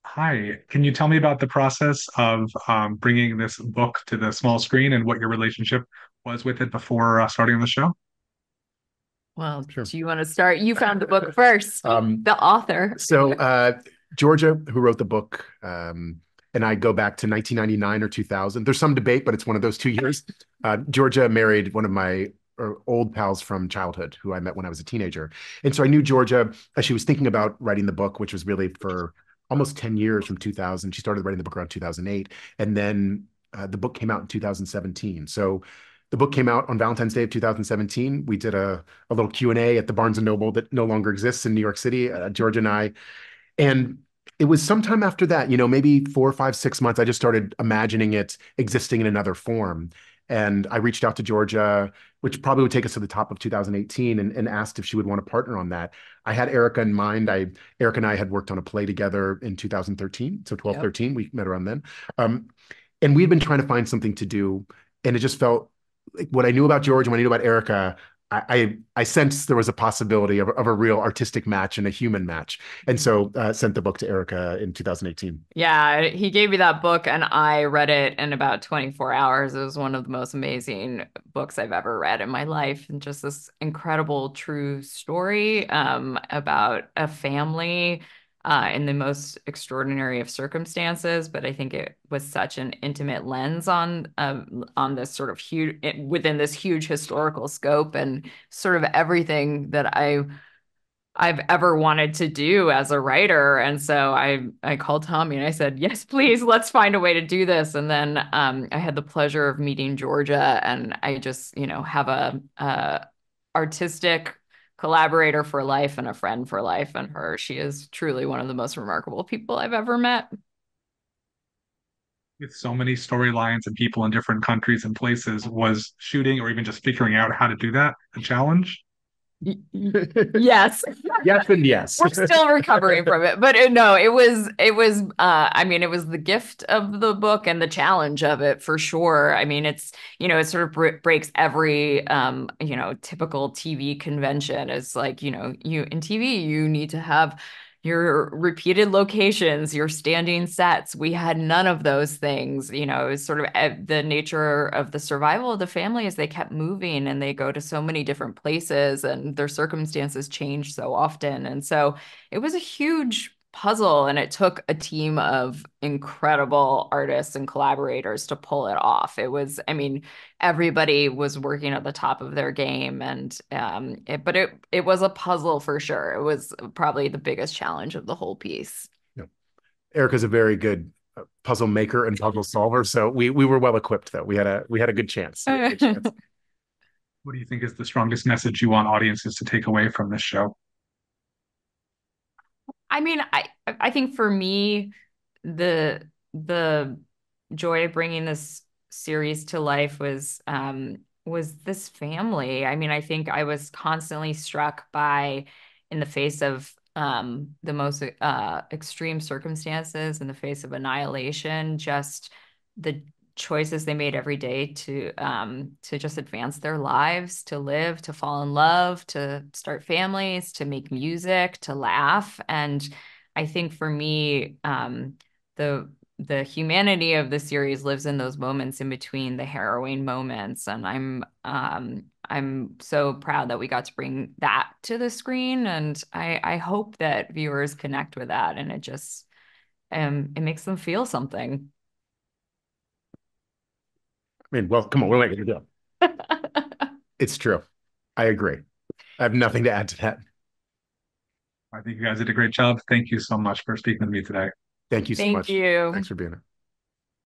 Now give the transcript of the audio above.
Hi, can you tell me about the process of bringing this book to the small screen and what your relationship was with it before starting the show? Well, Sure. do you want to start? You found the book first, the author. Georgia, who wrote the book, and I go back to 1999 or 2000. There's some debate, but it's one of those 2 years. Georgia married one of my old pals from childhood who I met when I was a teenager. And so I knew Georgia as she was thinking about writing the book, which was really for almost 10 years from 2000. She started writing the book around 2008. And then the book came out in 2017. So the book came out on Valentine's Day of 2017. We did a little Q&A at the Barnes& and Noble that no longer exists in New York City, Georgia and I. And it was sometime after that, maybe 4, 5, 6 months, I just started imagining it existing in another form. And I reached out to Georgia, which probably would take us to the top of 2018, and asked if she would want to partner on that. I had Erica in mind. Erica and I had worked on a play together in 2013. So 12, Yep. 13, we met around then. Um, and we had been trying to find something to do. And it just felt like what I knew about George and what I knew about Erica, I sensed there was a possibility of a real artistic match and a human match. And so sent the book to Erica in 2018. Yeah, he gave me that book and I read it in about 24 hours. It was one of the most amazing books I've ever read in my life. And just this incredible true story about a family in the most extraordinary of circumstances. But I think it was such an intimate lens on this sort of huge within this huge historical scope and sort of everything that I've ever wanted to do as a writer. And so I called Tommy and I said, yes, please, let's find a way to do this. And then I had the pleasure of meeting Georgia, and I just, have a artistic collaborator for life and a friend for life. And she is truly one of the most remarkable people I've ever met. With so many storylines and people in different countries and places, was shooting or even just figuring out how to do that a challenge? Yes. Yes and yes. We're still recovering from it, but no, I mean, it was the gift of the book and the challenge of it for sure. I mean, it sort of breaks every typical TV convention. It's like, you in TV you need to have your repeated locations, your standing sets. We had none of those things. It was sort of the nature of the survival of the family as they kept moving and they go to so many different places and their circumstances change so often. And so it was a huge puzzle, and it took a team of incredible artists and collaborators to pull it off. I mean, everybody was working at the top of their game, and but it was a puzzle for sure. It was probably the biggest challenge of the whole piece. Yeah. Erica's a very good puzzle maker and puzzle solver. So we were well equipped though. We had a good chance. We had a good chance. What do you think is the strongest message you want audiences to take away from this show? I mean, I think for me, the joy of bringing this series to life was this family. I mean, I think I was constantly struck by, in the face of the most extreme circumstances, in the face of annihilation, just the choices they made every day to just advance their lives, to live, to fall in love, to start families, to make music, to laugh. And I think for me, the humanity of the series lives in those moments in between the harrowing moments. And I'm so proud that we got to bring that to the screen. And I hope that viewers connect with that, and it makes them feel something. I mean, well, come on, what am I going to do? It's true. I agree. I have nothing to add to that. I think you guys did a great job. Thank you so much for speaking with me today. Thank you so Thank much. you. Thanks for being here.